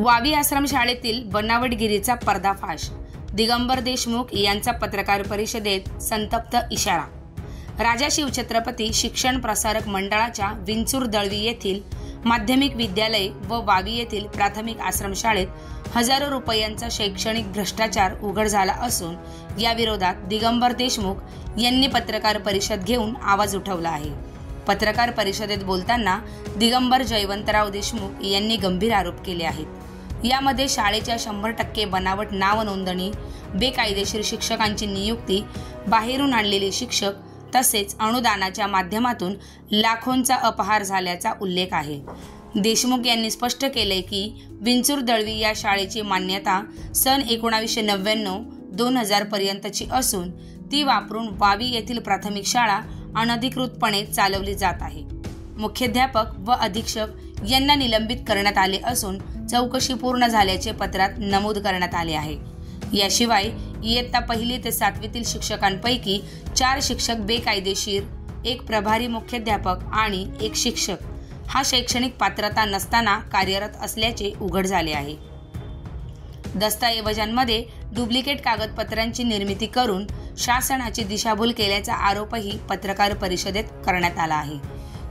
वावी आश्रमशाळेतील बनावटगिरीचा पर्दाफाश, दिगंबर देशमुख यांचा पत्रकार परिषदेत संतप्त इशारा। राजा शिवछत्रपती शिक्षण प्रसारक मंडळाच्या विंचूर दळवी येथील माध्यमिक विद्यालय व वावी येथील प्राथमिक आश्रमशाळेत हजारो रुपयांचा शैक्षणिक भ्रष्टाचार उघड झाला असून या विरोधात दिगंबर देशमुख यांनी पत्रकार परिषद घेऊन आवाज उठवला आहे। पत्रकार परिषदेत बोलताना दिगंबर जयवंतराव देशमुख यांनी गंभीर आरोप केले आहेत। यामध्ये शाळेच्या 100% बनावट नाव नोंदणी, बेकायदेशीर शिक्षकांची नियुक्ती, बाहेरून आणलेले शिक्षक तसेच अनुदानाच्या माध्यमातून लाखोंचा अपहार झाल्याचा उल्लेख आहे। देशमुख यांनी स्पष्ट केले की विंचूर दळवी या शाळेची मान्यता सन 1999-2000 पर्यंतची असून ती वापरून वावी येथील प्राथमिक शाळा अनधिकृतपणे चालवली जात आहे। मुख्याध्यापक व अधीक्षक यांना निलंबित करण्यात आले असून चौकशी पूर्ण झाल्याचे पत्रात नमूद करण्यात आले आहे। याशिवाय इयत्ता 1ली ते 7वीतील शिक्षकांपैकी 4 शिक्षक बेकायदेशीर, 1 प्रभारी मुख्याध्यापक आणि 1 शिक्षक हा शैक्षणिक पात्रता नसताना कार्यरत असल्याचे उघड झाले आहे। दस्तऐवजांमध्ये डुप्लिकेट कागदपत्रांची निर्मिती करून शासनाची दिशाभूल केल्याचा आरोपही पत्रकार परिषदेत करण्यात आला आहे।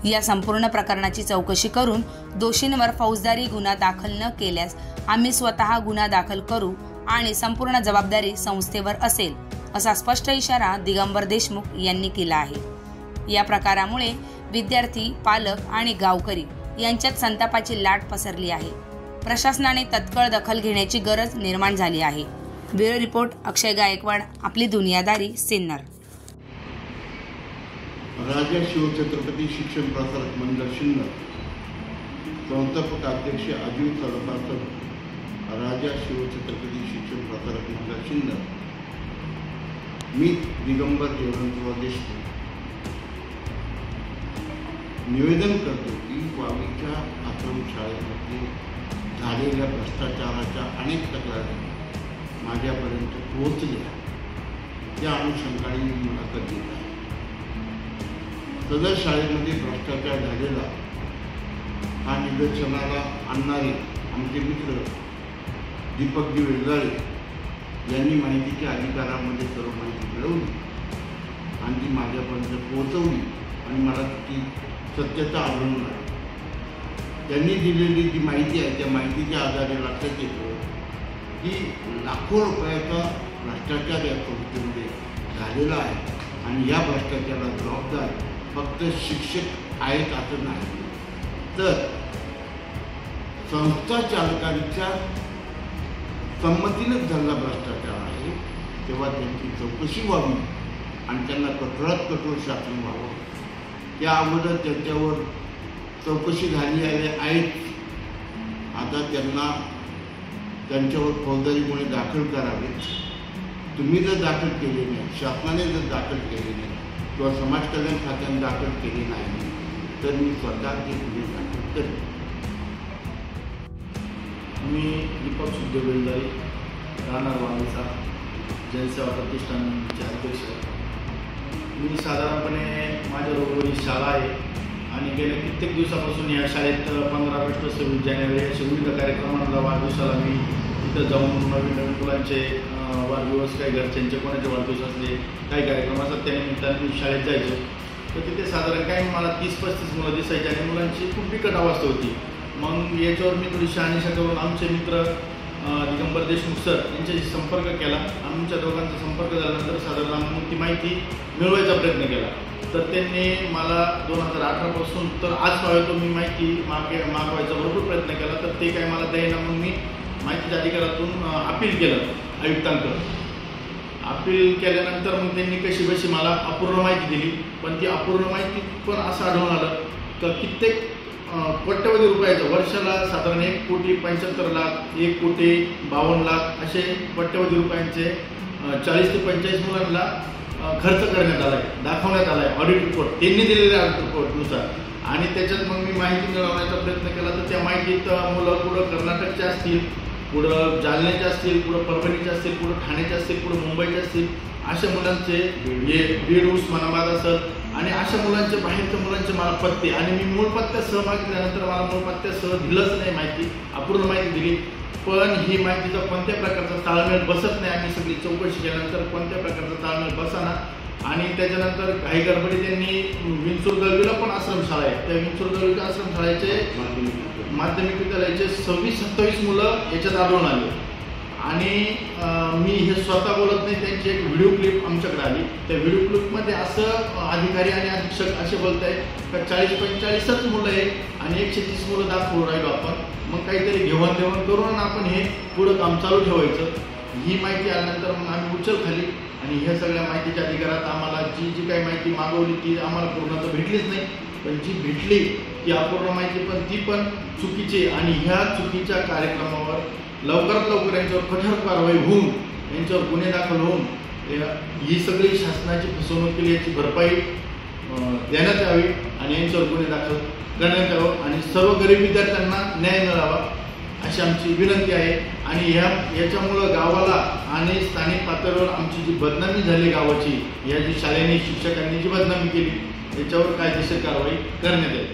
या संपूर्ण प्रकरणाची चौकशी करून दोषींवर फौजदारी गुन्हा दाखल न केल्यास आम्ही स्वतः गुन्हा दाखल करू आणि संपूर्ण जबाबदारी संस्थेवर असेल, असा स्पष्ट इशारा दिगंबर देशमुख यांनी केला आहे। या प्रकारामुळे विद्यार्थी, पालक आणि गावकरी यांच्यात संतापाची लाट पसरली आहे। प्रशासनाने तत्काळ दखल घेण्याची गरज निर्माण झाली आहे। ब्युरो रिपोर्ट, अक्षय गायकवाड, आपली दुनियादारी, सिन्नर। राजा शिवछत्रपती शिक्षण प्रसारक मंडळ सिन्नर, संस्थापक अध्यक्ष अजीव सरपासर, राजा शिवछत्रपती शिक्षण प्रसारक मंडळ सिन्नर। मी दिगंबर जयवंतराव देशमुख निवेदन करतो की वावीच्या आश्रमशाळेमध्ये झालेल्या भ्रष्टाचाराच्या अनेक तक्रारी माझ्यापर्यंत पोहोचल्या। त्या अनुषंगाने मी मुलाखत घेत आहे। सदर शाळेमध्ये भ्रष्टाचार झालेला हा निदर्शनाला आणणारे आमचे मित्र दीपकजी वेलगाळे यांनी माहितीच्या अधिकारामध्ये सर्व माहिती मिळवली आणि ती माझ्यापर्यंत पोहोचवली आणि मला ती सत्यता आढळून आली। त्यांनी दिलेली जी माहिती आहे त्या माहितीच्या आधारे लक्षात येतो की लाखो रुपयाचा भ्रष्टाचार या संस्थेमध्ये झालेला आहे आणि या भ्रष्टाचाराला जबाबदार फक्त शिक्षक आहेत असं नाही, तर संस्था चालकांच्या संमतीनेच झालेला भ्रष्टाचार आहे। तेव्हा त्यांची चौकशी व्हावी आणि त्यांना कठोरात कठोर शासन व्हावं। त्या अगोदर त्यांच्यावर चौकशी झाली आहेत, आता त्यांच्यावर फौजदारी गुन्हे दाखल करावेत। तुम्ही जर दाखल केले नाही, शासनाने जर दाखल केले नाही किंवा समाज कल्याण खात्याने दाखल केले नाही तर मी स्वतः ते गुन्हे दाखल करेन। मी दीपक सुखदेव वेलगाळे, राहणार वावीचा, जनसेवा प्रतिष्ठानचे अध्यक्ष। मी साधारणपणे माझ्या रोडवर ही शाळा आहे आणि गेल्या कित्येक दिवसापासून या शाळेत 15 ऑगस्ट, 26 जानेवारी अशा विविध कार्यक्रमांना वाढदिवसाला मी तिथं जाऊन नवीन मुलांचे वाढदिवस, काही घरच्यांचे कोणाचे वाढदिवस असले, काही कार्यक्रम असतात त्यानिमित्ताने मी शाळेत जायचो। तर तिथे साधारण काही मला 30-35 मुलं दिसायची आणि मुलांची खूप बिकट अवस्था होती। मग याच्यावर मी थोडी शहानिशा करून आमचे मित्र दिगंबर देशमुख सर यांच्याशी संपर्क केला। आमच्या दोघांचा संपर्क झाल्यानंतर साधारण मग ती माहिती मिळवायचा प्रयत्न केला। तर त्यांनी मला 2018 पासून तर आजपर्यंत मी माहिती मागवायचा भरपूर प्रयत्न केला, तर ते काय मला द्यायला। मग मी माहितीच्या अधिकारातून अपील केलं आयुक्तांकडे। अपील केल्यानंतर मग त्यांनी कशी बशी मला अपूर्ण माहिती दिली, पण ती अपूर्ण माहिती पण असं आढळून आलं तर कित्येक कोट्यवधी रुपयाचं वर्षाला साधारण 1,75,00,000, 1,52,00,000 असे कोट्यवधी रुपयांचे 40 ते 45 मुलांना खर्च करण्यात आला आहे, दाखवण्यात आला आहे ऑडिट रिपोर्ट त्यांनी दिलेल्या ऑडिट रिपोर्टनुसार। आणि त्याच्यात मग मी माहिती मिळवण्याचा प्रयत्न केला, तर त्या माहितीत मुलं कुठं कर्नाटकचे असतील, कुठं जालन्याचे असतील, कुठं परभणीचे असतील, कुठं ठाण्याचे असतील, कुठं मुंबईचे असतील, अशा मुलांचे बीड, उस्मानाबाद असत आणि अशा मुलांचे बाहेरच्या मुलांचे मला पत्ते आणि मी मूळ पत्त्यासह मागितल्यानंतर मला मूळ पत्त्यासह दिलंच नाही माहिती, अपूर्ण माहिती दिली। पण ही माहितीचा कोणत्या प्रकारचा ताळमेळ बसत नाही. आम्ही सगळी चौकशी केल्यानंतर कोणत्या प्रकारचा ताळमेळ बसाना आणि त्याच्यानंतर काही गडबडी त्यांनी विंचूर दळवीला पण आश्रमशाळा आहे, त्या विंचूर दळवीच्या आश्रमशाळेचे माध्यमिक विद्यालयाचे 26-27 मुलं याच्यात आढळून आले आणि मी हे स्वतः बोलत नाही, त्यांची एक व्हिडिओ क्लिप आमच्याकडे आली. त्या व्हिडिओ क्लिपमध्ये असं अधिकारी आणि अधीक्षक असे बोलत आहेत का 40-45च मुलं आहे आणि 130 मुलं दाखवून राहिलो आपण, मग काहीतरी घेवाणदेवाण करून आपण हे पुढं काम चालू ठेवायचं. ही माहिती आल्यानंतर मग आम्ही उचल खाली आणि ह्या सगळ्या माहितीच्या अधिकारात आम्हाला जी काही माहिती मागवली ती आम्हाला पूर्ण तर भेटलीच नाही, पण जी भेटली ती अपूर्ण माहिती पण ती पण चुकीची आणि ह्या चुकीच्या कार्यक्रमावर लवकरात लवकर यांच्यावर कठोर कारवाई होऊन यांच्यावर गुन्हे दाखल होऊन ही सगळी शासनाची फसवणूक केली याची भरपाई देण्यात यावी आणि यांच्यावर गुन्हे दाखल करण्यात यावं आणि सर्व गरीब विद्यार्थ्यांना न्याय मिळावा अशी आमची विनंती आहे. आणि याच्यामुळं गावाला आणि स्थानिक पातळीवर आमची जी बदनामी झाली गावाची, या जी शाळेने शिक्षकांनी जी बदनामी केली याच्यावर कायदेशीर कारवाई करण्यात येईल.